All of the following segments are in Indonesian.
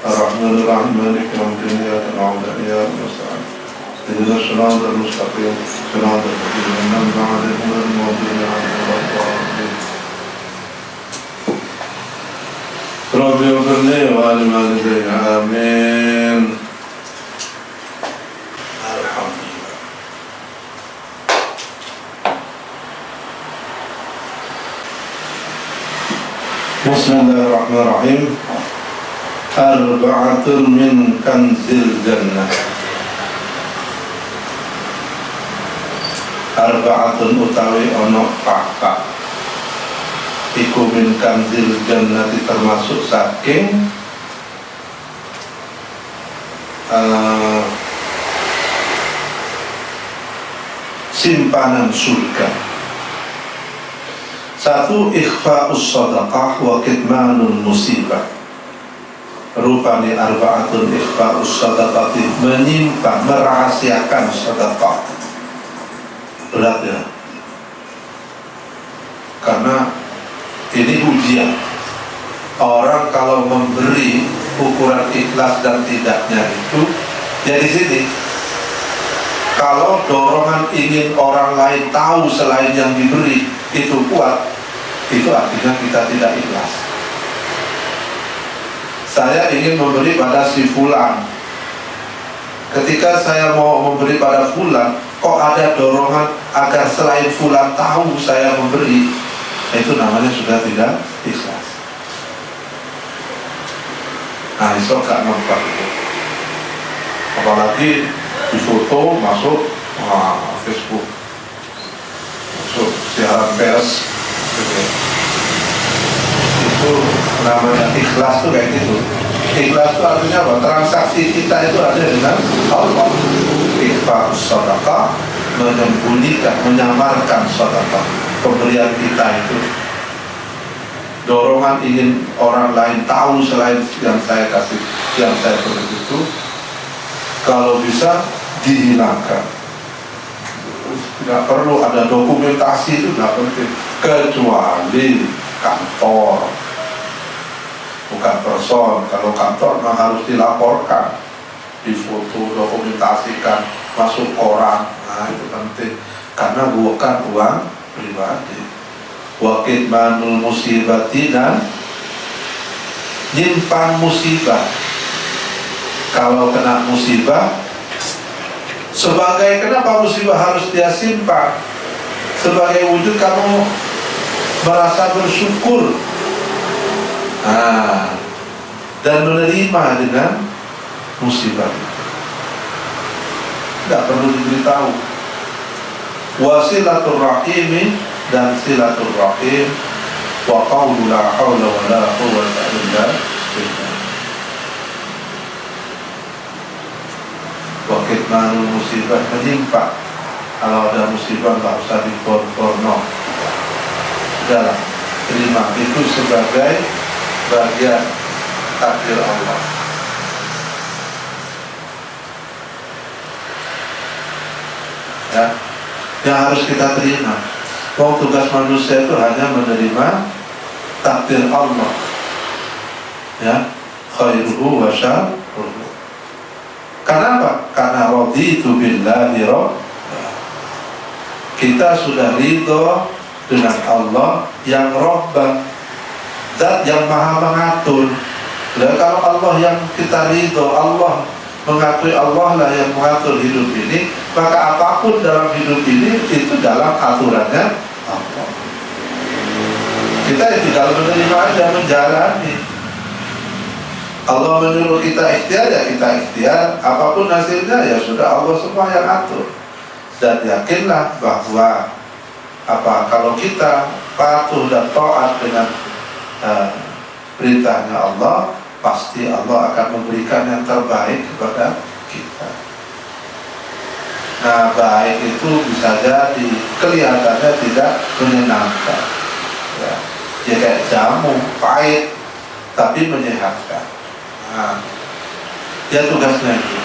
الرحمن الرحيم مالك يوم الدين إياك نعبد وإياك نستعين اهدنا الصراط المستقيم صراط الذين أنعمت عليهم غير المغضوب عليهم ولا الضالين رب اغفر لي ولوالدي آمين. Alhamdulillah. Bismillahirrahmanirrahim. Arba'atun min kanzil jannah. Arba'atun utawi ono papat iku min kanzil jannati termasuk saking simpanan surga. Satu, ikhfa'us sadaqah wa kitmanul musibah. Rupani arba'atun ikhfa'us sadaqati, menyimpan, merahasiakan sedekah. Berat ya, karena ini ujian. Orang kalau memberi, ukuran ikhlas dan tidaknya itu ya di sini. Kalau dorongan ingin orang lain tahu selain yang diberi itu kuat, itu artinya kita tidak ikhlas. Saya ingin memberi pada si fulan. Ketika saya mau memberi pada fulan, kok ada dorongan agar selain fulan tahu saya memberi, itu namanya sudah tidak ikhlas. Nah, itu gak nampak itu. Apalagi di foto masuk Facebook, masuk siaran pers gitu. Itu namanya ikhlas tuh kayak gitu. Ikhlas itu artinya apa? Transaksi kita itu ada dengan Allah. Ikhlas sedekah, menyembunyikan, menyamarkan sedekah. Pemberian kita itu, dorongan ingin orang lain tahu selain yang saya kasih, yang saya beri itu, kalau bisa dihilangkan. Tidak perlu ada dokumentasi, itu tidak penting, kecuali kantor, bukan person. Kalau kantor memang harus dilaporkan, difoto, dokumentasikan, masuk koran. Nah, itu penting, karena bukan uang pribadi. Wa kitmanul musibati, dan nyimpan musibah. Kalau kena musibah, sebagai kenapa musibah harus dia simpan? Sebagai wujud kamu merasa bersyukur, dan menerima dengan musibah. Tidak perlu diberitahu. Wasilatul rahimi, dan silatul rahim, wa qawlu la hawla wa la quwwata illa billah. Wa kitmanul musibah, menyimpan. Kalau ada musibah nggak usah diporno, udahlah, terima. Itu sebagai bagian takdir Allah. Ya, yang harus kita terima. Tugas manusia itu hanya menerima takdir Allah. Ya, khairuhu wa syarruhu. Kenapa? Karena raditu billahi rabb. Kita sudah ridho dengan Allah yang Rabb, Zat yang maha mengatur. Dan kalau Allah yang kita ridho, Allah mengakui Allah lah yang mengatur hidup ini, maka apapun dalam hidup ini itu dalam aturannya Allah. Kita tinggal menerima aja, menjalani. Allah menyuruh kita ikhtiar, ya kita ikhtiar. Apapun hasilnya ya sudah Allah semua yang atur. Dan yakinlah bahwa kalau kita patuh dan taat dengan perintahnya Allah, pasti Allah akan memberikan yang terbaik kepada kita. Nah, baik itu bisa jadi kelihatannya tidak menyenangkan, ya kayak jamu pahit tapi menyehatkan. Nah, ya tugasnya itu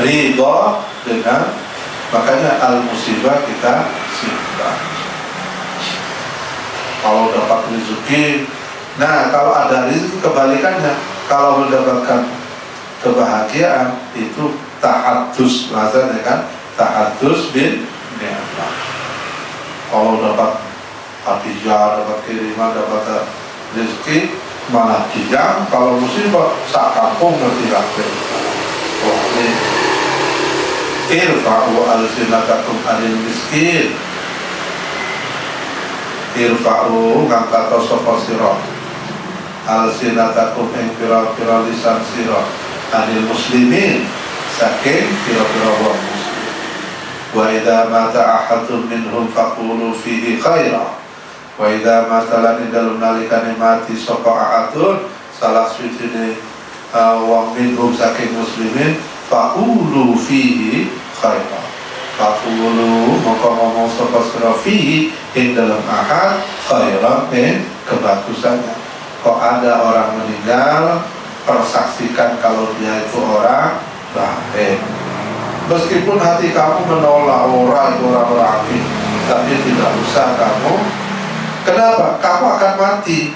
ridho dengan, makanya al-musibah kita simpan. kalau dapat rezeki. Nah, kalau ada rezeki kebalikannya, kalau mendapatkan kebahagiaan itu tahadus, bahasanya kan tahadus bin ni'mah. Kalau dapat hadiah, dapat kiriman, dapat rezeki malah diam. Kalau musibah sak kampung ngerti kabeh. Oh, ini irfa'u al-sinatakum anil miskin. Irfa'u ngangkat sapa sira al-sinatakum ing pira-pira lisan sira anil muslimin saking pira-pira wong muslim. Wa idza mata ahadun minhum faqulu fihi khaira. Wa idza mata lan dalem nalikane mati sapa ahadun salah suci wong minhum saking muslimin faqulu fihi khaira. Faqulu maka ngomong sapa sira fihi ing dalam ahad khairan ing kebagusannya. Kok ada orang meninggal, persaksikan kalau dia itu orang baik. Meskipun hati kamu menolak orang itu orang rapi, tapi tidak usah kamu. Kenapa? Kamu akan mati.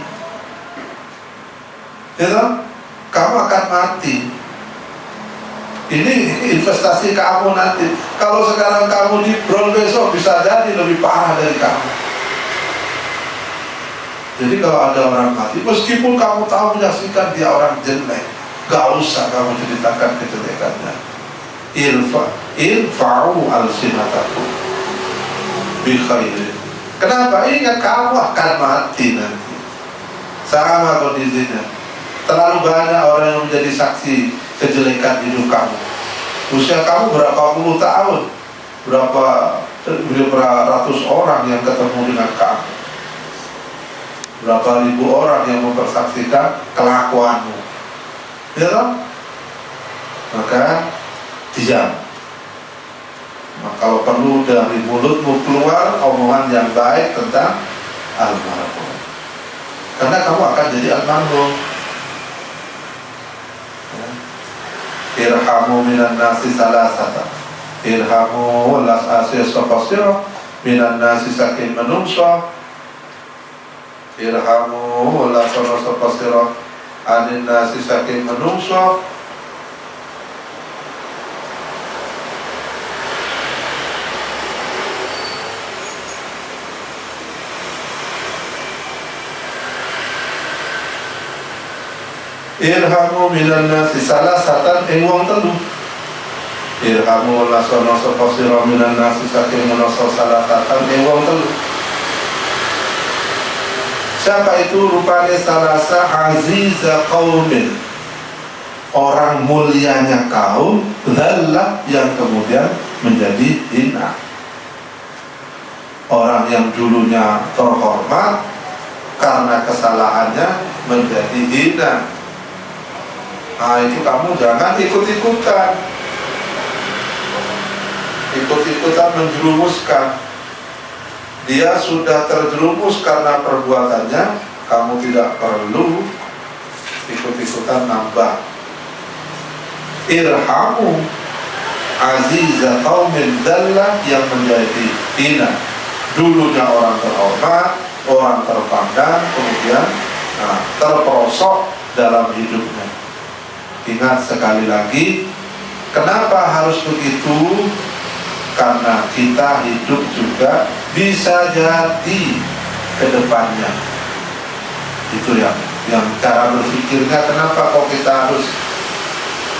Ya, kamu akan mati. Ini investasi kamu nanti. Kalau sekarang kamu dibrol, besok bisa jadi lebih parah dari kamu. Jadi kalau ada orang mati, meskipun kamu tahu menyaksikan dia orang jelek, gak usah kamu ceritakan kejelekannya. Irfa'u al-sinatakum bi khairin. Kenapa? Ingat kamu akan mati nanti. Sama kondisinya. Terlalu banyak orang yang menjadi saksi kejelekan hidup kamu. Usia kamu berapa puluh tahun, berapa ratus orang yang ketemu dengan kamu, berapa ribu orang yang mempersaksikan kelakuanmu, ya kan? Maka diam. Maka kalau perlu dari mulutmu keluar omongan yang baik tentang almarhum, karena kamu akan jadi almarhum. Irhamu minan nasi salasata. Irhamu walas asyas sopasiro minan nasi saking menungso. Irhamu walas sopasiro anin nasi saking menungso. Irhamu minan nasi salasatan ing wong telu. Irhamu wala sono sapa sira minan nasi saking menasa salasatan ing wong telu. Siapa itu? Rupanya salasa aziza qaumin, orang mulianya kaum, dzallah yang kemudian menjadi hina. Orang yang dulunya terhormat karena kesalahannya menjadi hina. Nah, itu kamu jangan ikut-ikutan menjerumuskan. Dia sudah terjerumus karena perbuatannya, kamu tidak perlu ikut-ikutan nambah. Irhamu aziza qaumin dzallah yang menjadi hina. Dulunya orang terhormat, orang terpandang, kemudian terperosok dalam hidupnya. Ingat sekali lagi, kenapa harus begitu? Karena kita hidup juga bisa jadi ke depannya. Itu yang cara berpikirnya. Kenapa kok kita harus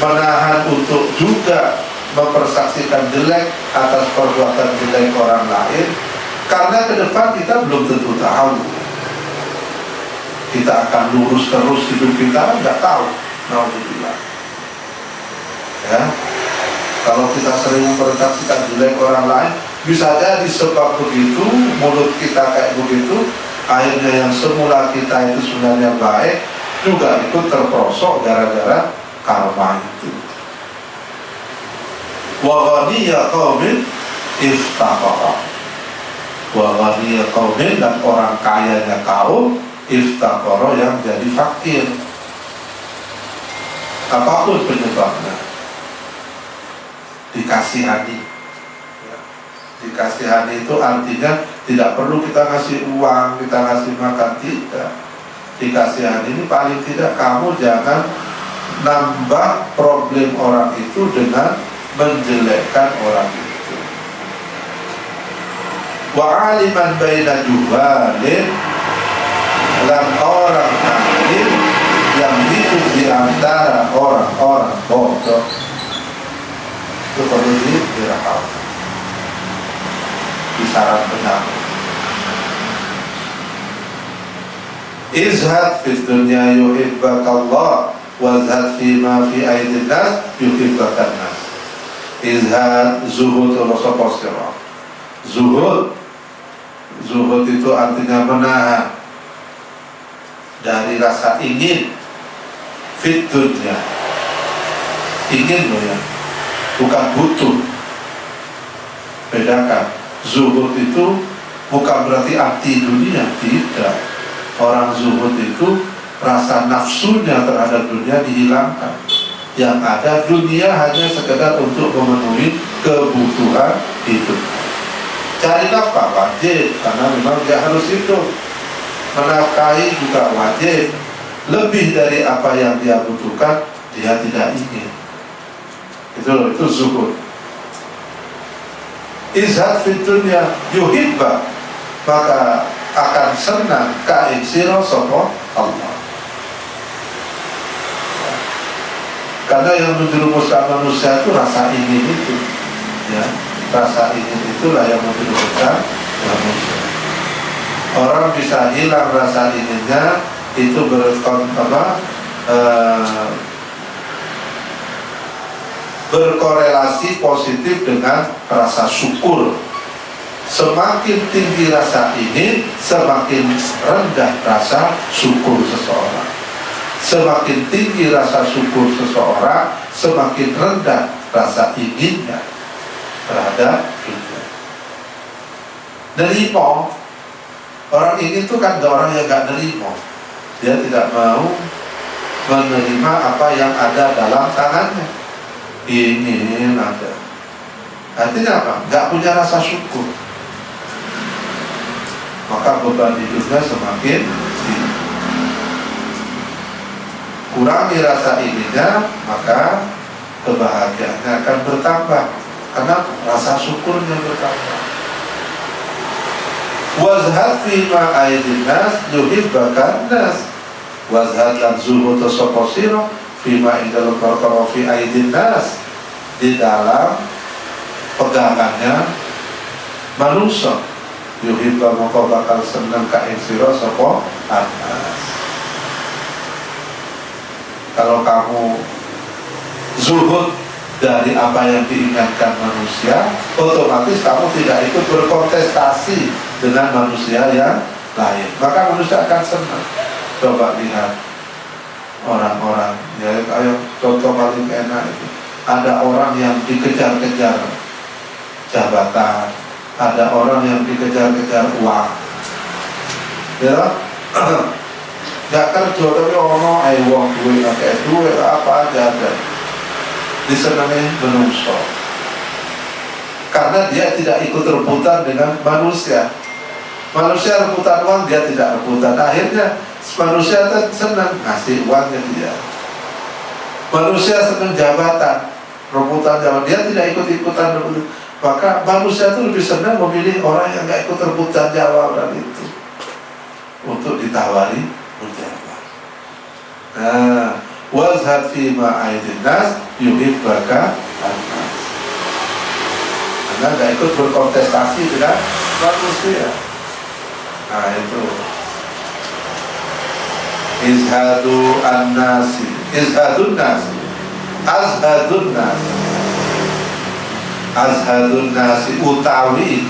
menahan untuk juga mempersaksikan jelek atas perbuatan jelek orang lain? Karena ke depan kita belum tentu tahu. Kita akan lurus terus hidup kita, nggak tahu. Alhamdulillah. Ya, kalau kita sering mempersaksikan jelek orang lain, bisa jadi sebab begitu mulut kita kayak begitu, akhirnya yang semula kita itu sebenarnya baik juga ikut terperosok gara-gara karma itu. Wa ghaniya qaumin iftaqara. Wa ghaniya qaumin, dan orang kayanya kaum iftaqara yang jadi fakir. Apapun penyebabnya, dikasihani. Dikasihani itu artinya Tidak perlu kita ngasih uang, kita ngasih makan, tidak. Dikasihani ini paling tidak kamu jangan nambah problem orang itu dengan menjelekkan orang itu. Wa aliman baina juhalin, dan orang alim yang hidup di antara orang-orang bodoh itu perlu dirahmati. Kisaran penyakit. Izhad fi dunya yuhibbakallah, wazhad fi ma fi aidin nas yuhibbakan nas. Izhad zuhud sapa sira. Zuhud itu artinya menahan dari rasa ingin fit dunya. Ingin loh ya, bukan butuh. Bedakan. Zuhud itu bukan berarti anti dunia, tidak. Orang zuhud itu rasa nafsunya terhadap dunia dihilangkan. Yang ada dunia hanya sekedar untuk memenuhi kebutuhan hidup. Cari nafkah wajib, karena memang dia harus hidup. Menafkahi juga wajib. Lebih dari apa yang dia butuhkan, dia tidak ingin. Itu zuhud. Izhad fi dunya yuhibba, maka akan senang ka insiro sapa Allah. Karena yang menjerumuskan manusia itu rasa ingin itu, ya, rasa ingin itulah yang menjerumuskan manusia. Orang bisa hilang rasa inginnya itu berkorelasi positif dengan rasa syukur. Semakin tinggi rasa ingin, semakin rendah rasa syukur seseorang. Semakin tinggi rasa syukur seseorang, semakin rendah rasa inginnya terhadap dunia. Nerimo, orang ingin itu kan orang yang gak nerimo. Dia tidak mau menerima apa yang ada dalam tangannya. Ingin ada. Artinya apa? Gak punya rasa syukur. Maka beban hidupnya semakin tinggi. Kurangi rasa ininya, maka kebahagiaannya akan bertambah. Karena rasa syukurnya bertambah. Wazhad fi ma aidin nas yuhibbakan nas. Wazhad lan zuhud sapa sira fi ma indal perkara fi aidin nas, di dalam pegangannya manusia. Yuhibba maka bakal seneng ka ing sira sapa anas. Kalau kamu zuhud dari apa yang diingatkan manusia, otomatis kamu tidak ikut berkontestasi dengan manusia yang lain, maka manusia akan senang. Coba lihat orang-orang, ya, ayo contoh paling enak itu, ada orang yang dikejar-kejar jabatan, ada orang yang dikejar-kejar uang, ya. Gak kerja tapi ono uang duit, pakai duit apa aja ada, disenangi menungso, karena dia tidak ikut rebutan dengan manusia. Manusia rebutan uang, dia tidak rebutan. Akhirnya manusia senang ngasih uangnya dia. Manusia senang jabatan, rebutan jabatan, dia tidak ikut-ikutan rebutan. Maka manusia itu lebih senang memilih orang yang gak ikut rebutan jabatan itu untuk ditawari menjabat. Nah, wazhad fi ma aidin nas yuhibbaka an-nas. Karena gak ikut berkontestasi dengan manusia. Nah itu izhadu an-nasi, izhadun nasi, azhadun nasi, azhadun nasi utawi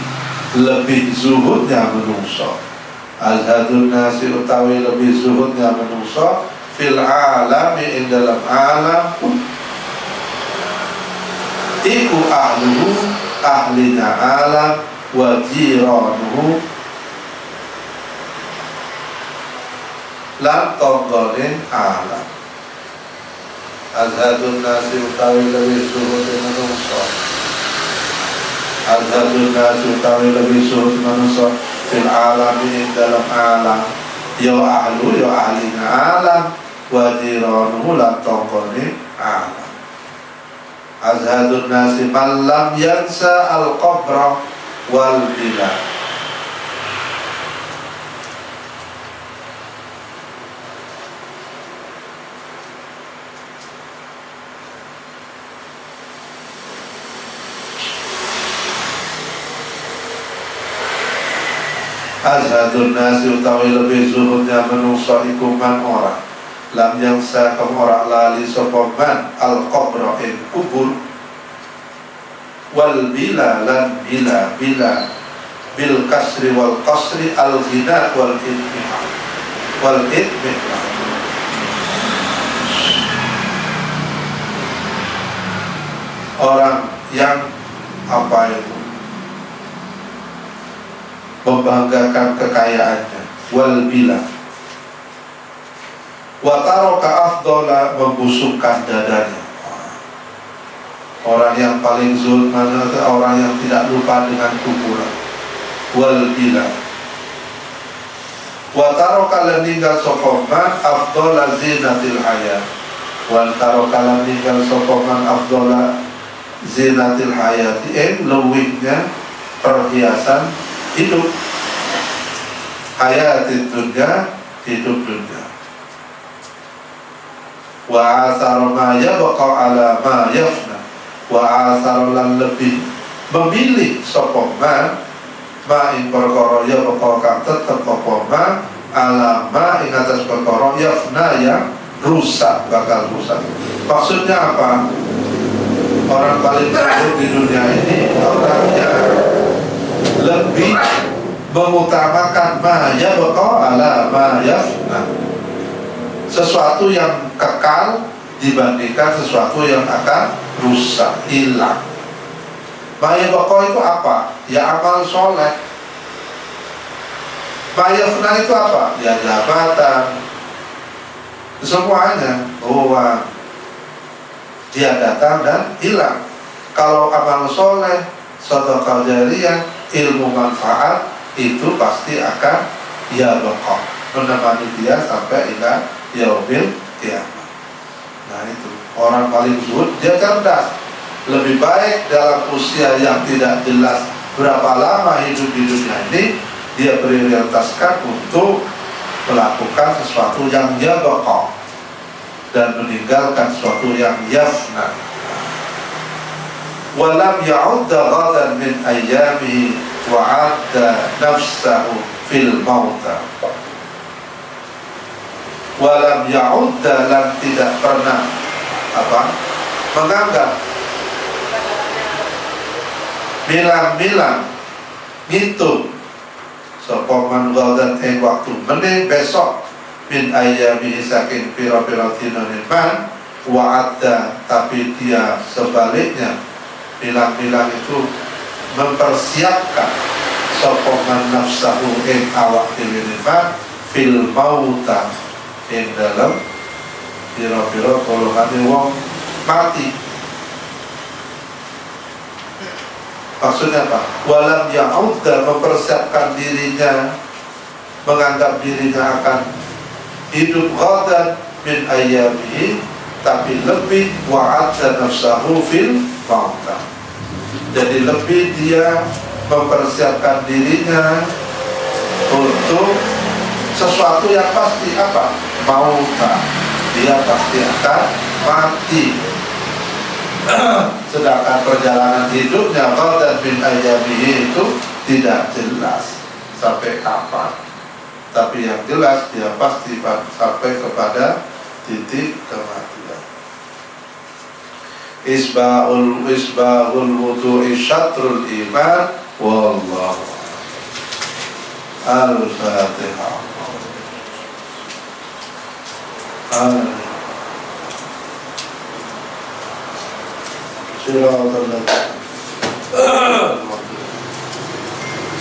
lebih zuhudnya menungso. Azhadun nasi utawi lebih zuhudnya menungso fil alami, ing dalam alam, iku ahluhu ahlinya alam, wa jiranuhu lan tonggone alam. Azhadun nasi utawi lebih zuhudnya menungso, azhadun nasi utawi lebih zuhud menungso fil alami dalam alam, ya ahlu ya ahlina alam, wa jiranuhu lan tongkone alam. Azhadun nasi man lam yansa al-qabra wal bila. Azhadun nasi utawi lebih zuhudnya menungso iku man ora lam yansa kang ora lali sapa man al-qabra ing kubur wal bila lan bila bil kasri wal qasri al ghina wal itmihal wal itmihal. Orang yang apa itu membanggakan kekayaannya, wal bila wa taraka afdala, membusukkan dadanya. Orang yang paling zuhud mana? Orang yang tidak lupa dengan kuburan. Wal bila wa taraka lan ninggal sapa man afdala zinatil hayat, wa taraka lan ninggal sapa man afdala zinatil hayati, luwihnya perhiasan hidup, hayati dunya, hidup dunia. Wa asar ma yabqa ala ma yafna, wa asar lan lebih memilih sapa ma ing perkara yabqa kang tetep apa ma ala ma ing atas perkara yafna yang rusak, bakal rusak. Maksudnya apa? Orang paling zuhud di dunia ini orang yang lebih mengutamakan ma yabqa ala ma yafna, sesuatu yang kekal dibandingkan sesuatu yang akan rusak, hilang. Ma yabqa itu apa? Ya amal soleh. Ma yafna itu apa? Ya jabatan. Semuanya uang, dia datang dan hilang. Kalau amal soleh, sedekah jariyah, ilmu manfaat, itu pasti akan ya baqa, menemani dia sampai ila yaumil qiyamah. Nah itu orang paling zuhud, dia cerdas. Lebih baik dalam usia yang tidak jelas berapa lama hidup di dunia ini, dia prioritaskan untuk melakukan sesuatu yang ya baqa dan meninggalkan sesuatu yang yafna. Walam ya'udda ghadan min ayyamihi wa'adda nafsahu fil mauta. Walam ya'udda, lan tidak pernah menganggap, bilang-bilang, ngitung sapa man ghadan ing waktu meneh besok min ayyamihi saking pira-pira dinane man wa'adda, tapi dia sebaliknya bilang-bilang itu mempersiapkan sapa man nafsahu ing awak dhewe man fil mauta, ing dalam pira-pira golongane wong mati. Maksudnya apa? Walam ya'udda, mempersiapkan dirinya, menganggap dirinya akan hidup ghadan min ayyamihi, tapi lebih wa'adda nafsahu fil mauta. Jadi lebih dia mempersiapkan dirinya untuk sesuatu yang pasti apa? Mauta, dia pasti akan mati. Sedangkan perjalanan hidupnya ghadan min ayyamihi itu tidak jelas sampai kapan, tapi yang jelas dia pasti sampai kepada titik kematian. Isbahul wudu'i syatrul iman. Wallahu al-Fatihah.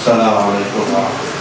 Assalamualaikum warahmatullahi wabarakatuh.